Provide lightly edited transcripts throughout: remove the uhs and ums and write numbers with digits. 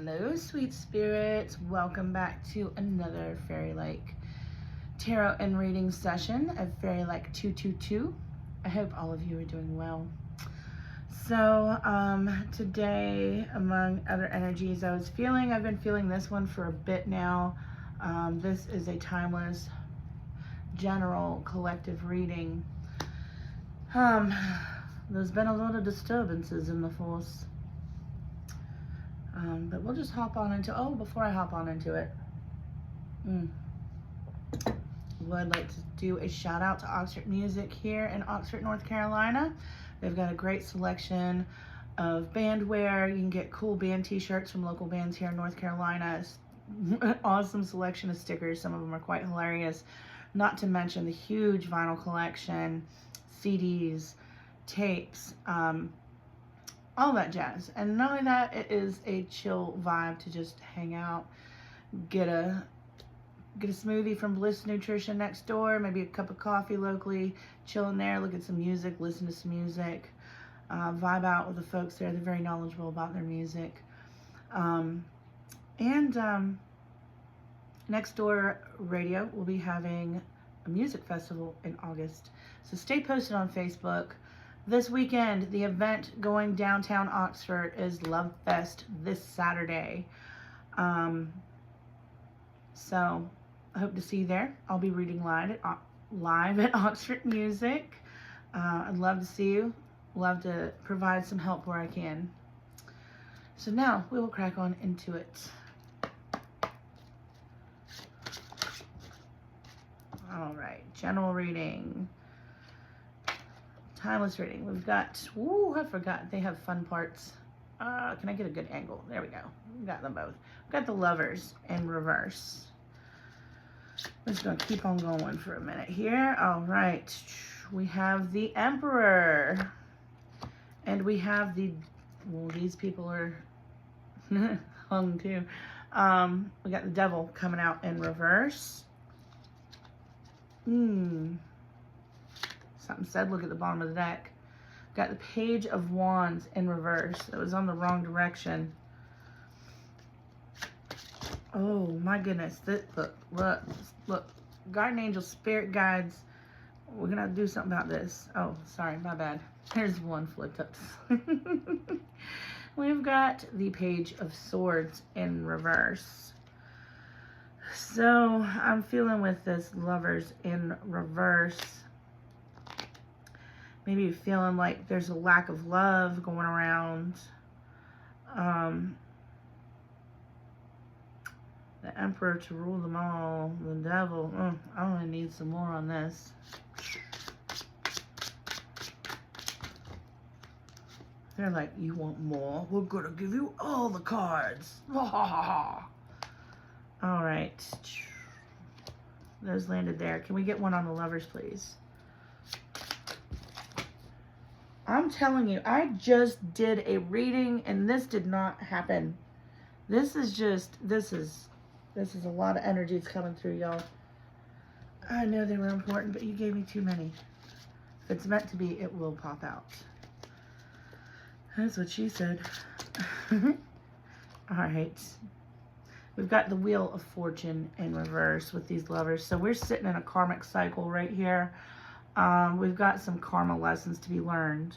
Hello, sweet spirits. Welcome back to another Faerielike tarot and reading session of Faerielike 222. I hope all of you are doing well. So, today, among other energies I've been feeling this one for a bit now. This is a timeless, general, collective reading. There's been a lot of disturbances in the force. But we'll just hop on into, before I hop on into it, would like to do a shout out to Oxford Music here in Oxford, North Carolina. They've got a great selection of band wear. You can get cool band t-shirts from local bands here in North Carolina. An awesome selection of stickers. Some of them are quite hilarious. Not to mention the huge vinyl collection, CDs, tapes, all that jazz. And not only that, it is a chill vibe to just hang out, get a smoothie from Bliss Nutrition next door, maybe a cup of coffee locally, chill in there, look at some music, listen to some music, vibe out with the folks there. They're very knowledgeable about their music. Next door radio will be having a music festival in August. So stay posted on Facebook. This weekend, the event going downtown Oxford is Love Fest this Saturday. So I hope to see you there. I'll be reading live at Oxford Music. I'd love to see you. Love to provide some help where I can. So now we will crack on into it. All right, general reading. Timeless reading. We've got, I forgot, they have fun parts. Can I get a good angle? There we go. We got them both. We've got the Lovers in reverse. We're just going to keep on going for a minute here. All right. We have the Emperor. And we have the, these people are hung too. We got the Devil coming out in reverse. Something said, look at the bottom of the deck. Got the Page of Wands in reverse. It was on the wrong direction. Oh my goodness. Look. Guardian angel, spirit guides. We're going to have to do something about this. Oh, sorry, my bad. There's one flipped up. We've got the Page of Swords in reverse. So I'm feeling with this Lovers in reverse. Maybe you're feeling like there's a lack of love going around. The Emperor to rule them all. The Devil. I only need some more on this. They're like, you want more? We're going to give you all the cards. All right. Those landed there. Can we get one on the Lovers, please? I'm telling you, I just did a reading and this did not happen. This is a lot of energies coming through, y'all. I know they were important, but you gave me too many. If it's meant to be, it will pop out. That's what she said. All right. We've got the Wheel of Fortune in reverse with these Lovers. So we're sitting in a karmic cycle right here. We've got some karma lessons to be learned.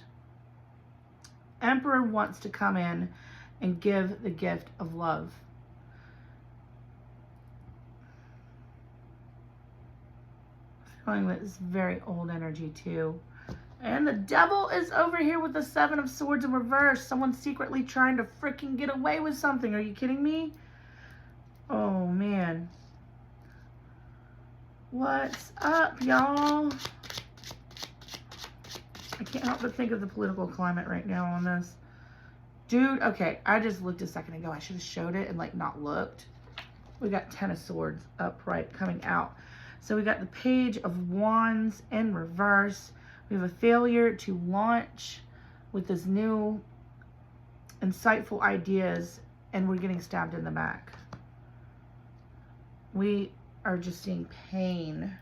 Emperor wants to come in and give the gift of love. Feeling that it's very old energy too. And the Devil is over here with the Seven of Swords in reverse. Someone's secretly trying to freaking get away with something. Are you kidding me? Oh, man. What's up, y'all? I can't help but think of the political climate right now on this. Dude, okay, I just looked a second ago. I should have showed it and, like, not looked. We got Ten of Swords upright coming out. So we got the Page of Wands in reverse. We have a failure to launch with this new insightful ideas, and we're getting stabbed in the back. We are just seeing pain.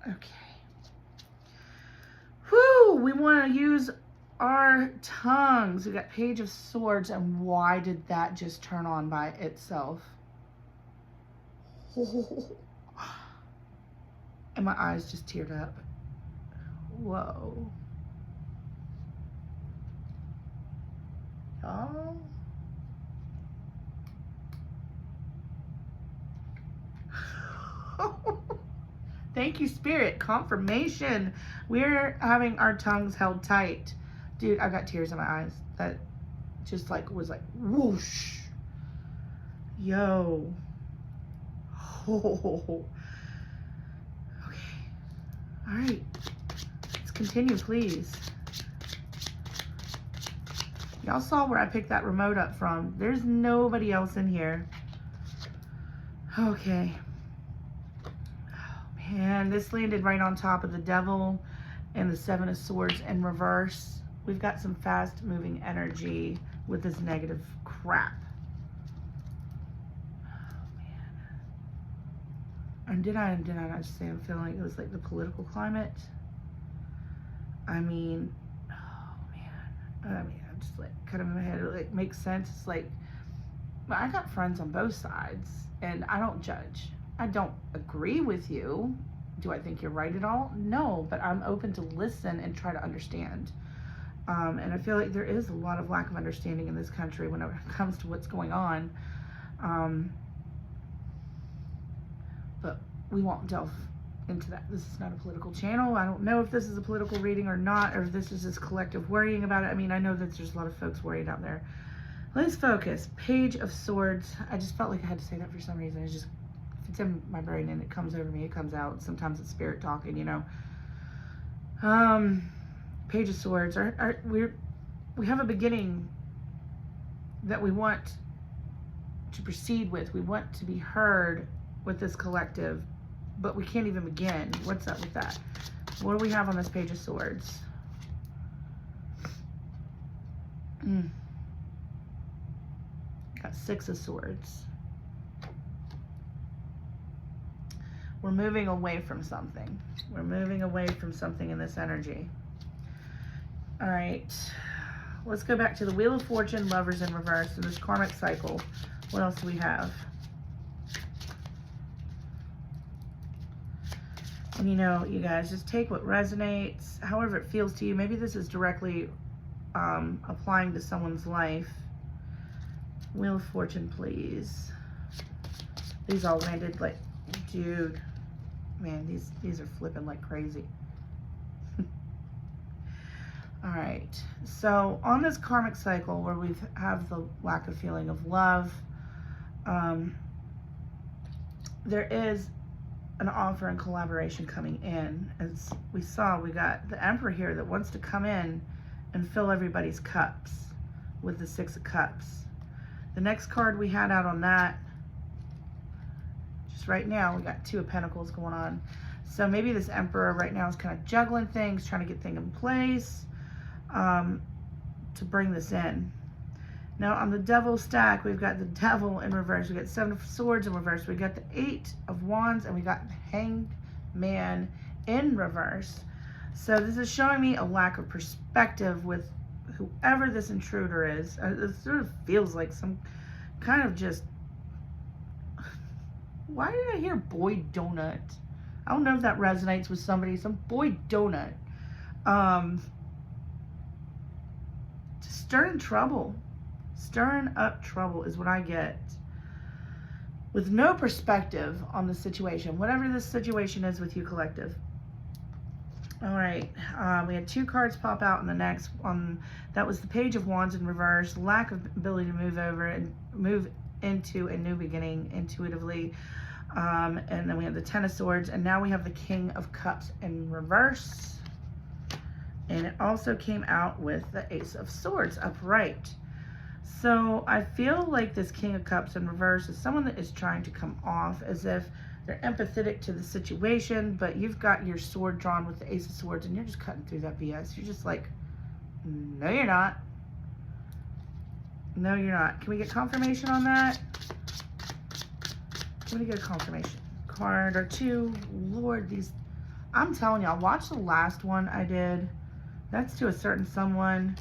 Okay. Whew, we want to use our tongues. We got Page of Swords, and why did that just turn on by itself? And my eyes just teared up. Whoa. Y'all. Thank you, Spirit. Confirmation. We're having our tongues held tight. Dude, I got tears in my eyes. That just like was like whoosh. Yo. Oh. Okay. All right. Let's continue, please. Y'all saw where I picked that remote up from. There's nobody else in here. Okay. Oh, man, this landed right on top of the Devil and the Seven of Swords in reverse. We've got some fast-moving energy with this negative crap. Oh, man. And did I not just say I'm feeling like it was like the political climate? I mean, oh, man. I mean, I'm just like kind of in my head. It like makes sense. It's like, I got friends on both sides, and I don't judge. I don't agree with you. Do I think you're right at all? No, but I'm open to listen and try to understand. And I feel like there is a lot of lack of understanding in this country when it comes to what's going on. But we won't delve into that. This is not a political channel. I don't know if this is a political reading or not, or if this is just collective worrying about it. I mean, I know that there's a lot of folks worried out there. Let's focus. Page of Swords. I just felt like I had to say that for some reason. It's just, if it's in my brain and it comes over me, it comes out. Sometimes it's spirit talking, you know. Page of Swords. We have a beginning that we want to proceed with. We want to be heard with this collective, but we can't even begin. What's up with that? What do we have on this Page of Swords? Got Six of Swords. We're moving away from something. We're moving away from something in this energy. All right. Let's go back to the Wheel of Fortune, Lovers in reverse, and this karmic cycle. What else do we have? And you know, you guys, just take what resonates, however it feels to you. Maybe this is directly applying to someone's life. Wheel of Fortune, please. These all landed like, dude, man, these are flipping like crazy. All right, so on this karmic cycle where we have the lack of feeling of love, there is an offer and collaboration coming in. As we saw, we got the Emperor here that wants to come in and fill everybody's cups with the Six of Cups. The next card we had out on that, just right now, we got Two of Pentacles going on. So maybe this Emperor right now is kind of juggling things, trying to get things in place to bring this in. Now on the Devil stack, we've got the Devil in reverse. We got Seven of Swords in reverse. We got the Eight of Wands, and we got the Hanged Man in reverse. So this is showing me a lack of perspective with whoever this intruder is. It sort of feels like some kind of just, why did I hear boy donut? I don't know if that resonates with somebody. Some boy donut. Just stirring trouble. Stirring up trouble is what I get. With no perspective on the situation. Whatever this situation is with you, collective. All right, we had two cards pop out in the next one. That was the Page of Wands in reverse, lack of ability to move over and move into a new beginning intuitively. And then we have the Ten of Swords, and now we have the King of Cups in reverse. And it also came out with the Ace of Swords upright. So I feel like this King of Cups in reverse is someone that is trying to come off as if they're empathetic to the situation, but you've got your sword drawn with the Ace of Swords and you're just cutting through that BS. You're just like, no, you're not. No, you're not. Can we get confirmation on that? Can we get a confirmation? Card or two. Lord, these, I'm telling y'all, watch the last one I did That's to a certain someone.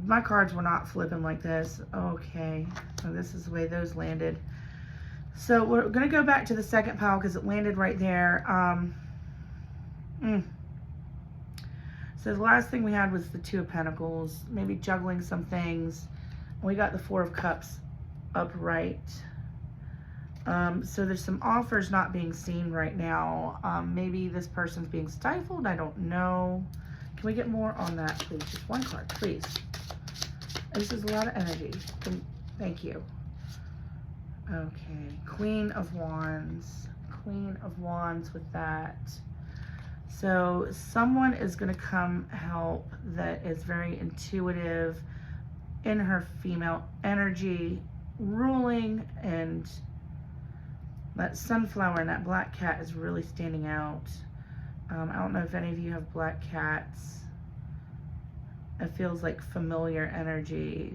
My cards were not flipping like this. Okay, so this is the way those landed. So we're going to go back to the second pile because it landed right there. So the last thing we had was the Two of Pentacles, maybe juggling some things. We got the Four of Cups upright. So there's some offers not being seen right now. Maybe this person's being stifled. I don't know. Can we get more on that, please? Just one card, please. This is a lot of energy. Thank you. Okay, Queen of Wands. Queen of Wands with that. So someone is going to come help that is very intuitive in her female energy, ruling, and that sunflower and that black cat is really standing out. I don't know if any of you have black cats. It feels like familiar energy.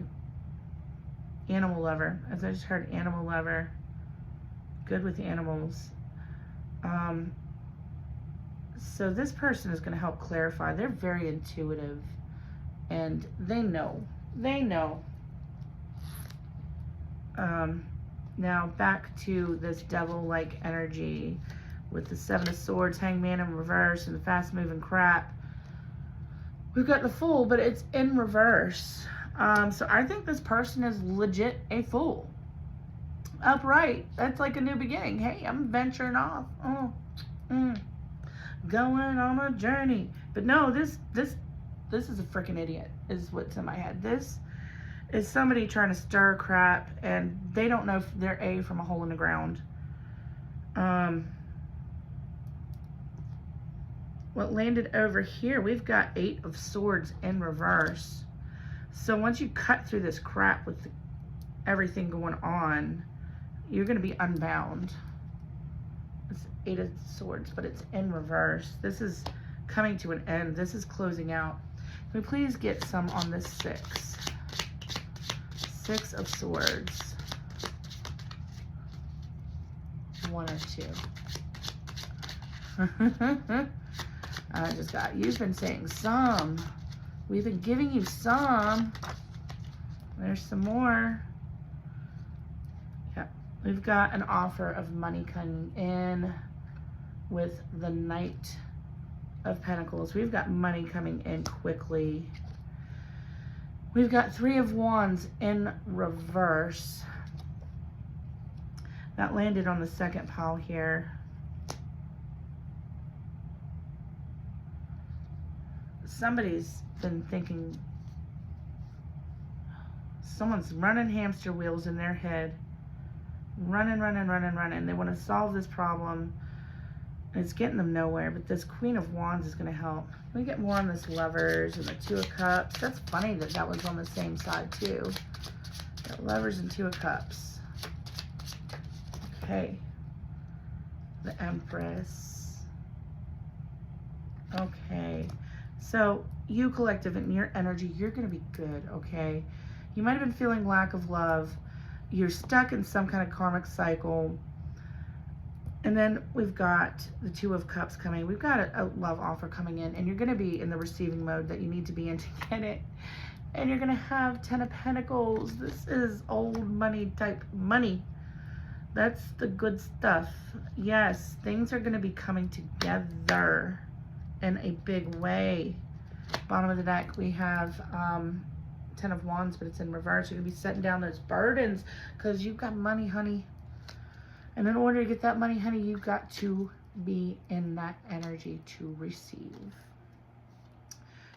Animal lover, as I just heard, animal lover. Good with animals. So this person is going to help clarify. They're very intuitive and they know. They know. Now back to this devil-like energy with the Seven of Swords, Hangman in reverse, and the fast-moving crap. We've got the Fool, but it's in reverse. So I think this person is legit a fool. Upright. That's like a new beginning. Hey, I'm venturing off. Going on a journey. But no, this is a freaking idiot, is what's in my head. This is somebody trying to stir crap, and they don't know if they're A from a hole in the ground. What landed over here, we've got Eight of Swords in reverse. So once you cut through this crap with everything going on, you're going to be unbound. It's Eight of Swords, but it's in reverse. This is coming to an end. This is closing out. Can we please get some on this Six? Six of Swords. One or two. I just got, you've been saying some. We've been giving you some. There's some more. Yeah, we've got an offer of money coming in with the Knight of Pentacles. We've got money coming in quickly. We've got Three of Wands in reverse. That landed on the second pile here. Somebody's been thinking, someone's running hamster wheels in their head. Running. They want to solve this problem. It's getting them nowhere, but this Queen of Wands is going to help. We get more on this Lovers and the Two of Cups. That's funny that that was on the same side too. Got Lovers and Two of Cups. Okay. The Empress. Okay. So you, collective, and your energy, you're going to be good, okay? You might have been feeling lack of love. You're stuck in some kind of karmic cycle. And then we've got the Two of Cups coming. We've got a love offer coming in, and you're going to be in the receiving mode that you need to be in to get it. And you're going to have Ten of Pentacles. This is old money type money. That's the good stuff. Yes, things are going to be coming together in a big way. Bottom of the deck, we have Ten of Wands, but it's in reverse. You're going to be setting down those burdens because you've got money, honey. And in order to get that money, honey, you've got to be in that energy to receive.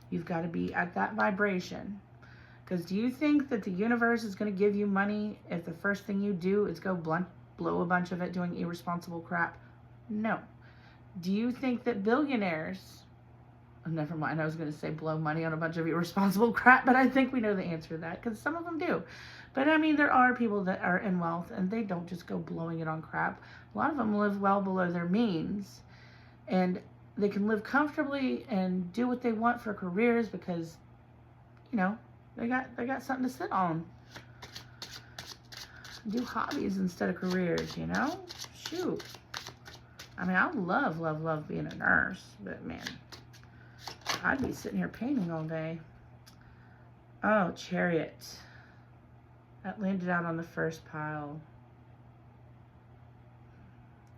You've got to be at that vibration. Because do you think that the universe is going to give you money if the first thing you do is go blow a bunch of it doing irresponsible crap? No. Do you think that billionaires, oh, never mind, I was going to say blow money on a bunch of irresponsible crap, but I think we know the answer to that because some of them do. But I mean, there are people that are in wealth and they don't just go blowing it on crap. A lot of them live well below their means and they can live comfortably and do what they want for careers because, you know, they got something to sit on. Do hobbies instead of careers, you know? Shoot. I mean, I love being a nurse, but man, I'd be sitting here painting all day. Oh, Chariot. That landed out on the first pile.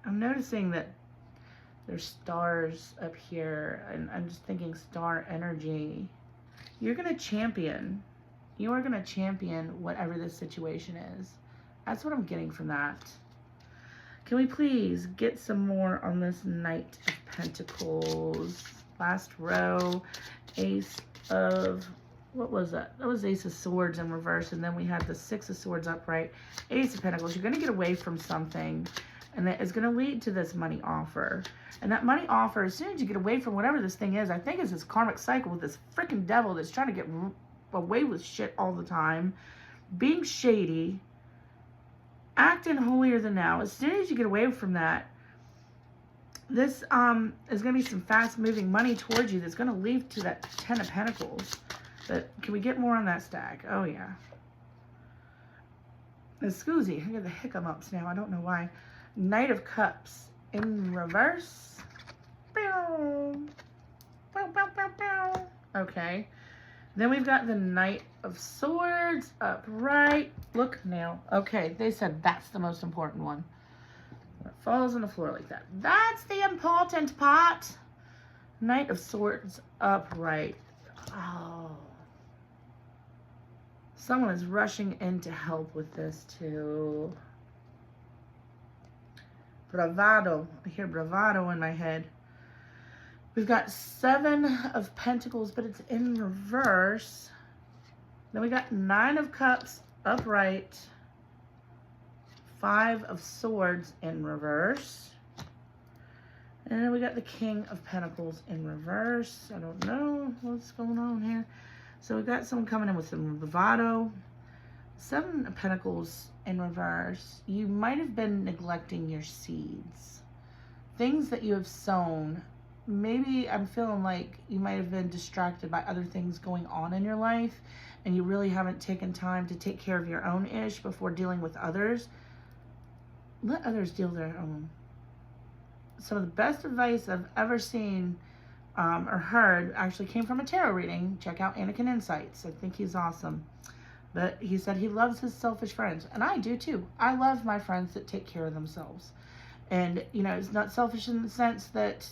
I'm noticing that there's stars up here, and I'm just thinking star energy. You're going to champion. You are going to champion whatever this situation is. That's what I'm getting from that. Can we please get some more on this Knight of Pentacles? Last row, Ace of, what was that? That was Ace of Swords in reverse, and then we had the Six of Swords upright. Ace of Pentacles. You're going to get away from something, and that is going to lead to this money offer. And that money offer, as soon as you get away from whatever this thing is, I think it's this karmic cycle with this freaking devil that's trying to get away with shit all the time, being shady, acting holier than thou. As soon as you get away from that, this is going to be some fast-moving money towards you that's going to lead to that Ten of Pentacles. But can we get more on that stack? Oh, yeah. Excuse me, I get the hiccups now. I don't know why. Knight of Cups in reverse. Okay. Then we've got the Knight of Swords upright. Look now. Okay, they said that's the most important one. It falls on the floor like that. That's the important part. Knight of Swords upright. Oh. Someone is rushing in to help with this too. Bravado. I hear bravado in my head. We've got Seven of Pentacles, but it's in reverse. Then we got Nine of Cups upright. Five of Swords in reverse. And then we got the King of Pentacles in reverse. I don't know what's going on here. So we got someone coming in with some bravado. Seven of Pentacles in reverse. You might have been neglecting your seeds. Things that you have sown. Maybe I'm feeling like you might have been distracted by other things going on in your life, and you really haven't taken time to take care of your own ish before dealing with others. Let others deal their own. Some of the best advice I've ever seen or heard actually came from a tarot reading. Check out Anakin Insights. I think he's awesome. But he said he loves his selfish friends. And I do too. I love my friends that take care of themselves. And, you know, it's not selfish in the sense that,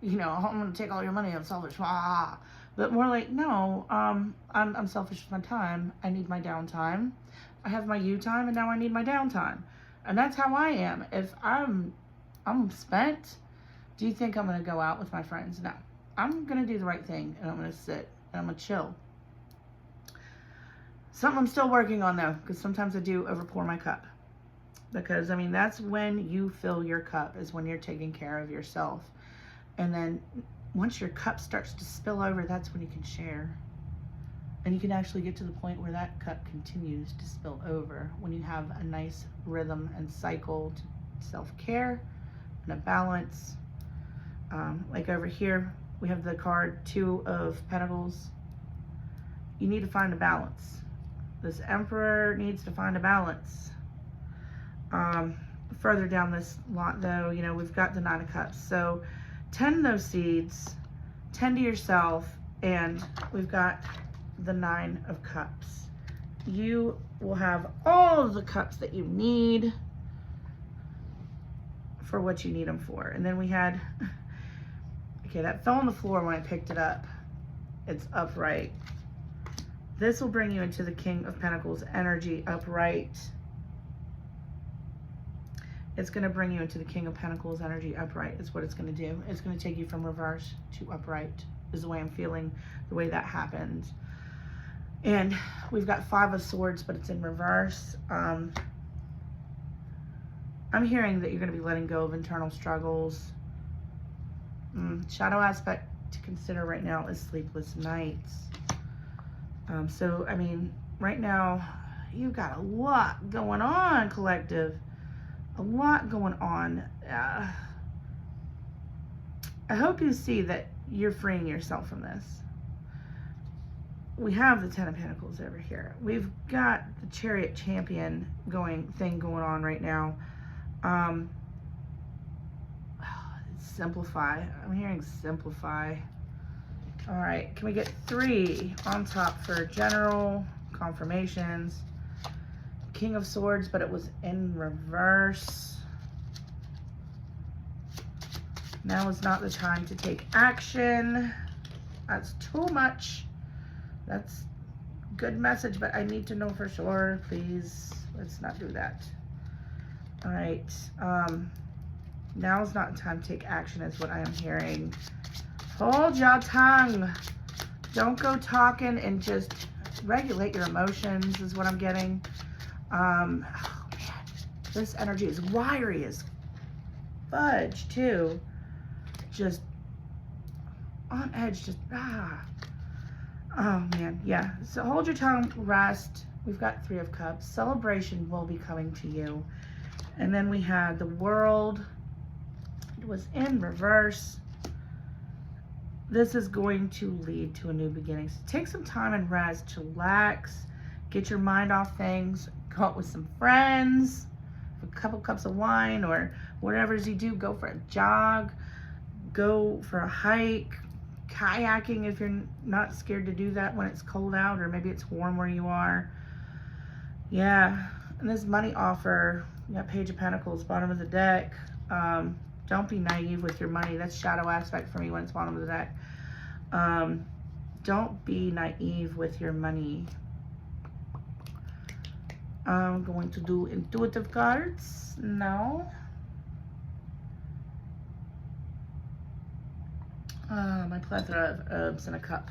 you know, I'm going to take all your money, I'm selfish. Ah. But more like, no, I'm selfish with my time. I need my downtime. I have my you time, and now I need my downtime. And that's how I am. If I'm spent, do you think I'm going to go out with my friends? No. I'm going to do the right thing, and I'm going to sit, and I'm going to chill. Something I'm still working on, though, because sometimes I do overpour my cup. Because, I mean, that's when you fill your cup, is when you're taking care of yourself. And then once your cup starts to spill over, that's when you can share. And you can actually get to the point where that cup continues to spill over, when you have a nice rhythm and cycle to self-care and a balance. Like over here, we have the card Two of Pentacles. You need to find a balance. This Emperor needs to find a balance. Further down this lot, though, you know, we've got the Nine of Cups. So tend those seeds, tend to yourself, and we've got the Nine of Cups. You will have all of the cups that you need for what you need them for. And then we had, okay, that fell on the floor when I picked it up. It's upright. This will bring you into the King of Pentacles energy upright. It's going to bring you into the King of Pentacles energy upright is what it's going to do. It's going to take you from reverse to upright is the way I'm feeling, the way that happened. And we've got Five of Swords, but it's in reverse. I'm hearing that you're going to be letting go of internal struggles. Shadow aspect to consider right now is sleepless nights. So, I mean, right now, you've got a lot going on, collective. A lot going on. I hope you see that you're freeing yourself from this. We have the Ten of Pentacles over here. We've got the Chariot Champion thing going on right now. Simplify. I'm hearing simplify. All right, can we get 3 on top for general confirmations? King of Swords, but it was in reverse. Now is not the time to take action. That's too much. That's good message, but I need to know for sure. Please, let's not do that. All right. Now is not the time to take action is what I am hearing. Hold your tongue. Don't go talking and just regulate your emotions is what I'm getting. Oh man, this energy is wiry as fudge too. Just on edge, just oh man, yeah. So hold your tongue, rest. We've got 3 of Cups. Celebration will be coming to you. And then we had the World. It was in reverse. This is going to lead to a new beginning. So take some time and rest, relax, get your mind off things, go out with some friends, a couple cups of wine or whatever it is you do. Go for a jog, go for a hike, kayaking if you're not scared to do that when it's cold out or maybe it's warm where you are. Yeah, and this money offer, you got Page of Pentacles, bottom of the deck. Don't be naive with your money. That's shadow aspect for me when it's bottom of the deck. Don't be naive with your money. I'm going to do intuitive cards now. My plethora of herbs in a cup.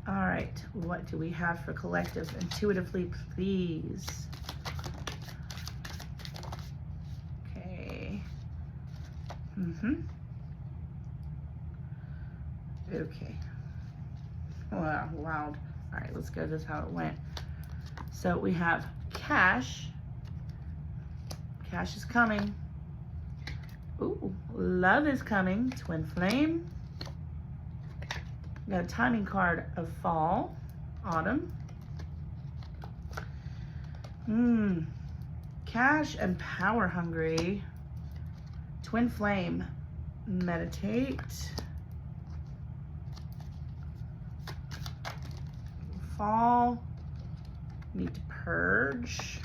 All right, what do we have for collective intuitively, please? Okay. Okay. Wow, loud. All right, let's go. This is how it went. So we have cash. Cash is coming. Ooh, love is coming. Twin flame. We got a timing card of fall, autumn. Cash and power hungry. Twin flame. Meditate. Fall. Need to purge.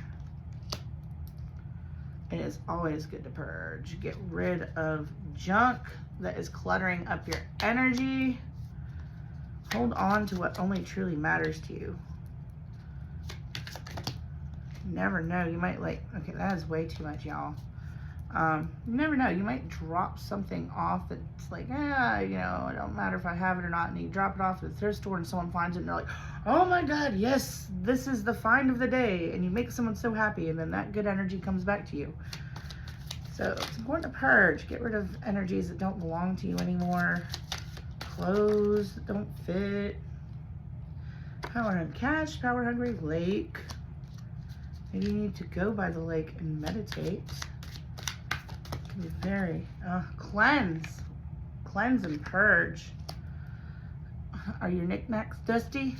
It is always good to purge. Get rid of junk that is cluttering up your energy. Hold on to what only truly matters to you. You never know. You might okay, that is way too much, y'all. You never know. You might drop something off that's like, it don't matter if I have it or not. And you drop it off at the thrift store and someone finds it and they're like, oh my God, yes, this is the find of the day. And you make someone so happy and then that good energy comes back to you. So it's important to purge. Get rid of energies that don't belong to you anymore. Clothes that don't fit. Power and cash, power hungry, lake. Maybe you need to go by the lake and meditate. Be very cleanse and purge. Are your knickknacks dusty?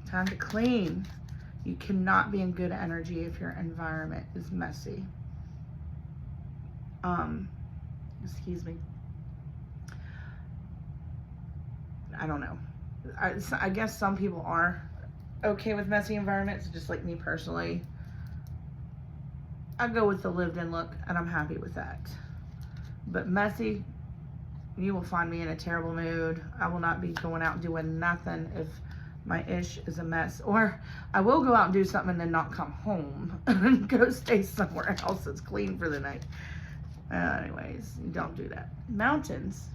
Time to clean. You cannot be in good energy if your environment is messy. Excuse me. I don't know. I guess some people are okay with messy environments, just like me personally. I go with the lived in look and I'm happy with that. But messy, you will find me in a terrible mood. I will not be going out doing nothing if my ish is a mess. Or I will go out and do something and then not come home and go stay somewhere else that's clean for the night. Anyways, don't do that. Mountains.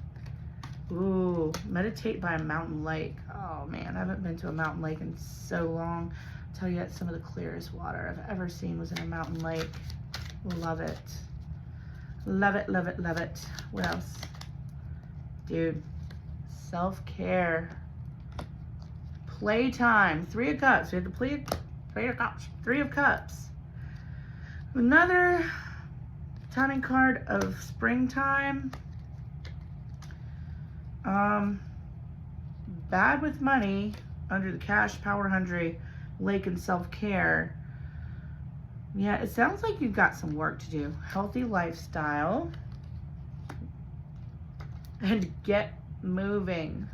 Ooh, meditate by a mountain lake. Oh man, I haven't been to a mountain lake in so long. I'll tell you that some of the clearest water I've ever seen was in a mountain lake. Love it. Love it, love it, love it. What else? Dude, self-care. Playtime. 3 of Cups. We have to play of Cups. 3 of Cups. Another timing card of springtime. Bad with money under the cash, power hungry, lake, and self-care. Yeah, it sounds like you've got some work to do. Healthy lifestyle. and get moving.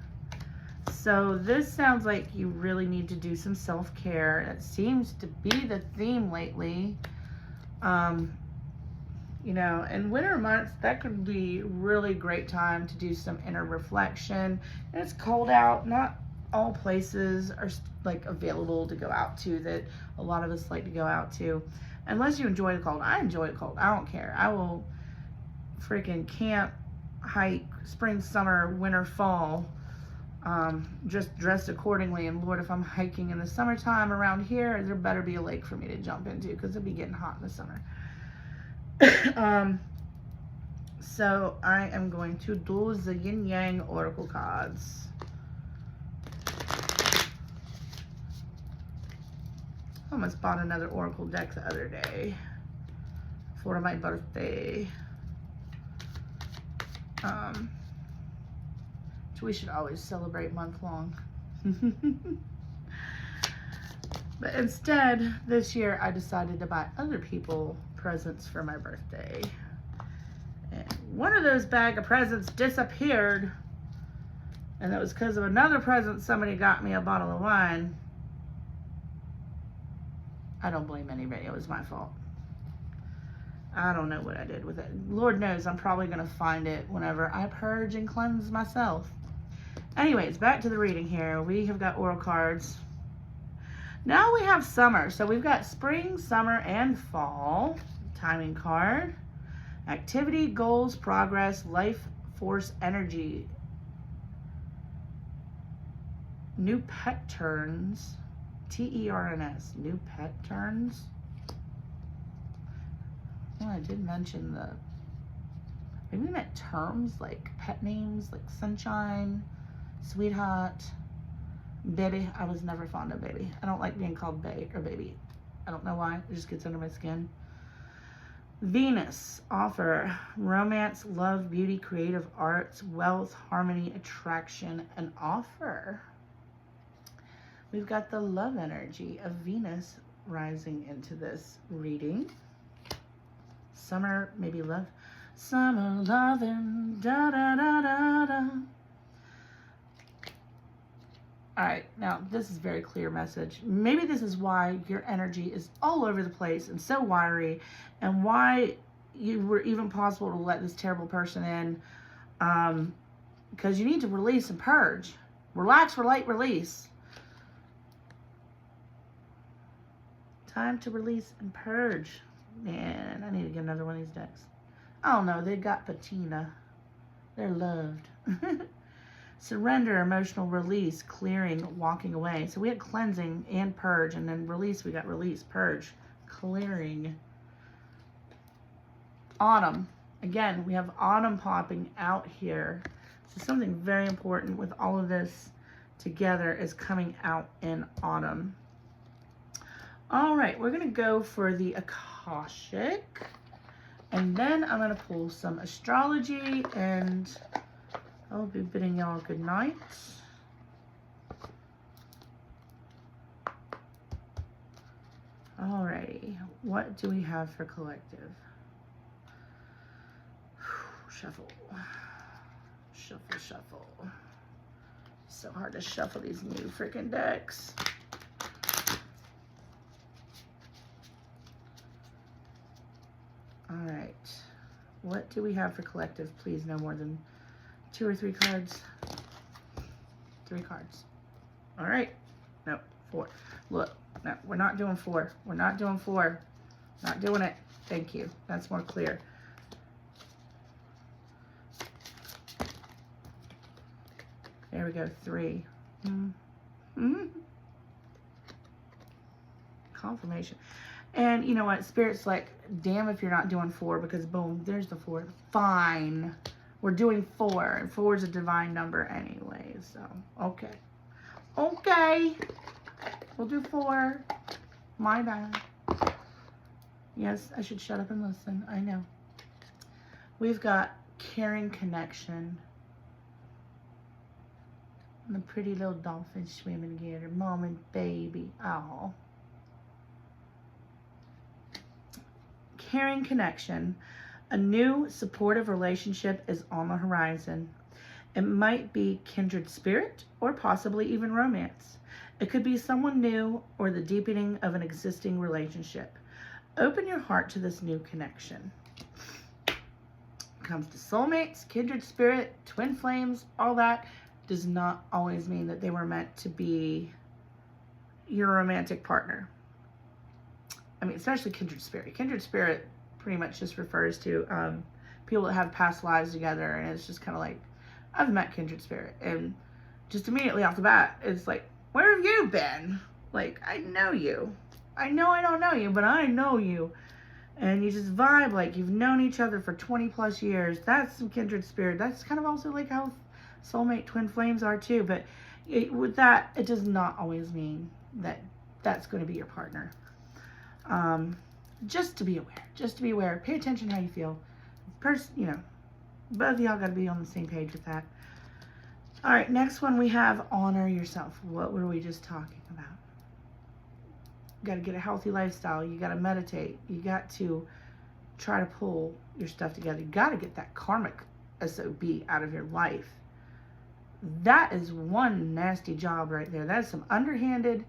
So this sounds like you really need to do some self-care. It seems to be the theme lately. You know, in winter months, that could be really great time to do some inner reflection. And it's cold out. Not all places are like available to go out to that a lot of us like to go out to. Unless you enjoy the cold. I enjoy the cold. I don't care. I will freaking camp, hike, spring, summer, winter, fall. Just dressed accordingly. And Lord, if I'm hiking in the summertime around here, there better be a lake for me to jump into because it'll be getting hot in the summer. So I am going to do the Yin Yang Oracle cards. I almost bought another Oracle deck the other day for my birthday. Which we should always celebrate month long. But instead, this year I decided to buy other people presents for my birthday. And one of those bag of presents disappeared. And that was because of another present somebody got me a bottle of wine. I don't blame anybody. It was my fault. I don't know what I did with it. Lord knows I'm probably going to find it whenever I purge and cleanse myself. Anyways, back to the reading here. We have got oracle cards. Now we have summer. So we've got spring, summer, and fall. Timing card. Activity, goals, progress, life force, energy. New pet turns. T-E-R-N-S. New pet turns. Oh, I did mention maybe we meant terms like pet names like sunshine, sweetheart, baby. I was never fond of baby. I don't like being called bae or baby. I don't know why. It just gets under my skin. Venus, offer, romance, love, beauty, creative arts, wealth, harmony, attraction, and offer. We've got the love energy of Venus rising into this reading. Summer, maybe love. Summer loving, da da da da da. All right, now this is a very clear message. Maybe this is why your energy is all over the place and so wiry, and why you were even possible to let this terrible person in, because you need to release and purge. Relax, relate, release. Time to release and purge. Man, I need to get another one of these decks. I don't know, they got patina. They're loved. Surrender, emotional release, clearing, walking away. So we had cleansing and purge, and then release, we got release, purge, clearing. Autumn. Again, we have autumn popping out here. So something very important with all of this together is coming out in autumn. All right, we're going to go for the Akashic. And then I'm going to pull some astrology, and I'll be bidding y'all good night. Alrighty, what do we have for collective? Shuffle. Shuffle, shuffle. So hard to shuffle these new freaking decks. All right, what do we have for collective? Please, no more than 2 or 3 cards. 3 cards. All right. No, 4. Look, no, we're not doing 4. We're not doing 4. Not doing it. Thank you. That's more clear. There we go. 3. Confirmation. And you know what? Spirit's like, damn if you're not doing 4, because boom, there's the 4. Fine. We're doing 4, and 4 is a divine number anyway, so, okay. Okay. We'll do 4. My bad. Yes, I should shut up and listen. I know. We've got caring connection. And the pretty little dolphins swimming together. Mom and baby. Oh. Caring connection. A new supportive relationship is on the horizon. It might be kindred spirit or possibly even romance. It could be someone new or the deepening of an existing relationship. Open your heart to this new connection. Comes to soulmates, kindred spirit, twin flames, all that does not always mean that they were meant to be your romantic partner. I mean, especially kindred spirit. Kindred spirit pretty much just refers to people that have past lives together, and it's just kind of like, I've met kindred spirit, and just immediately off the bat, it's like, where have you been? Like, I know you. I know I don't know you, but I know you. And you just vibe like you've known each other for 20 plus years. That's some kindred spirit. That's kind of also like how soulmate twin flames are too. But with that, it does not always mean that that's going to be your partner. Just to be aware. Just to be aware. Pay attention how you feel. You know, both of y'all got to be on the same page with that. All right, next one we have honor yourself. What were we just talking about? You got to get a healthy lifestyle. You got to meditate. You got to try to pull your stuff together. You got to get that karmic SOB out of your life. That is one nasty job right there. That is some underhanded.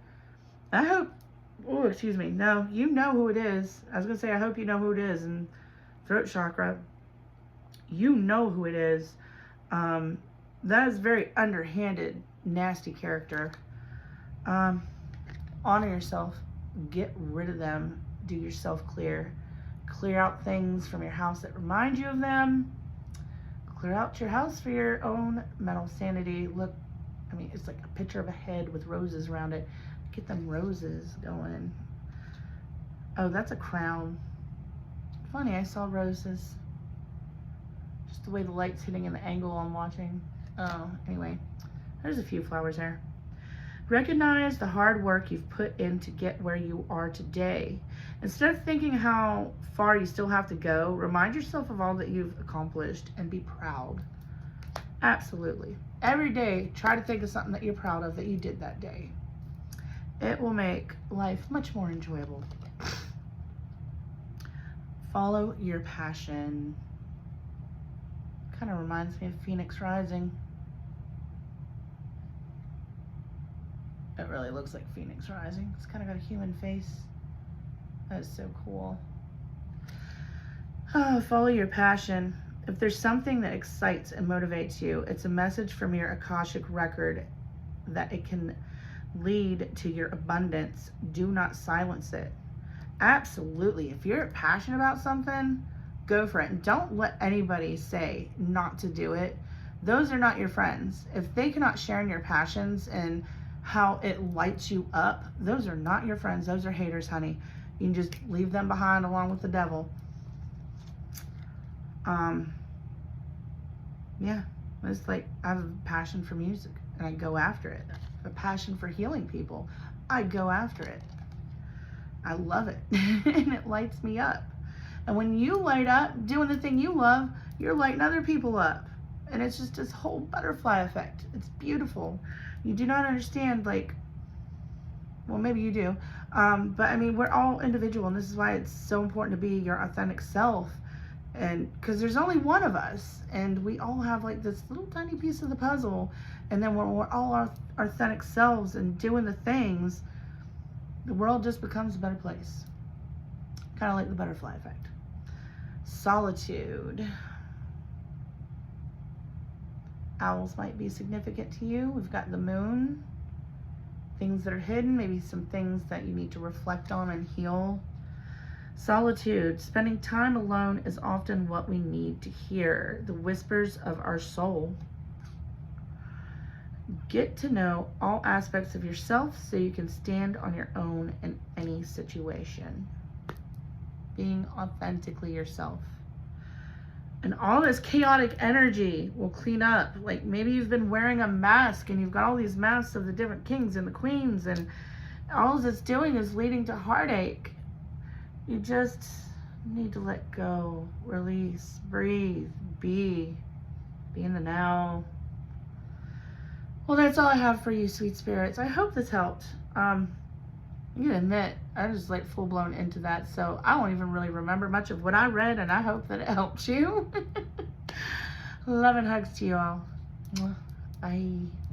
I hope, oh, excuse me. No, you know who it is. I was going to say, I hope you know who it is. And throat chakra, you know who it is. That is very underhanded, nasty character. Honor yourself. Get rid of them. Do yourself clear. Clear out things from your house that remind you of them. Clear out your house for your own mental sanity. Look, I mean, it's like a picture of a head with roses around it. Get them roses going. Oh, that's a crown. Funny, I saw roses. Just the way the light's hitting and the angle I'm watching. Oh, anyway, there's a few flowers there. Recognize the hard work you've put in to get where you are today. Instead of thinking how far you still have to go, remind yourself of all that you've accomplished and be proud. Absolutely. Every day, try to think of something that you're proud of that you did that day. It will make life much more enjoyable. Follow your passion. Kind of reminds me of Phoenix Rising. It really looks like Phoenix Rising. It's kind of got a human face. That is so cool. Oh, follow your passion. If there's something that excites and motivates you, it's a message from your Akashic record that it can lead to your abundance. Do not silence it. Absolutely. If you're passionate about something, go for it. And don't let anybody say not to do it. Those are not your friends. If they cannot share in your passions and how it lights you up, those are not your friends. Those are haters, honey. You can just leave them behind along with the devil. Yeah, it's like I have a passion for music and I go after it. A passion for healing people. I go after it. I love it. And it lights me up. And when you light up doing the thing you love, you're lighting other people up. And it's just this whole butterfly effect. It's beautiful. You do not understand, like, well, maybe you do. But I mean, we're all individual, and this is why it's so important to be your authentic self. And because there's only one of us, and we all have like this little tiny piece of the puzzle. And then when we're all our authentic selves and doing the things, the world just becomes a better place. Kind of like the butterfly effect. Solitude. Owls might be significant to you. We've got the moon. Things that are hidden, maybe some things that you need to reflect on and heal. Solitude. Spending time alone is often what we need to hear. The whispers of our soul. Get to know all aspects of yourself so you can stand on your own in any situation. Being authentically yourself. And all this chaotic energy will clean up. Like maybe you've been wearing a mask and you've got all these masks of the different kings and the queens, and all it's doing is leading to heartache. You just need to let go, release, breathe, be in the now. Well, that's all I have for you, sweet spirits. I hope this helped. You can admit, I was like full blown into that, so I don't even really remember much of what I read, and I hope that it helped you. Love and hugs to you all. Bye.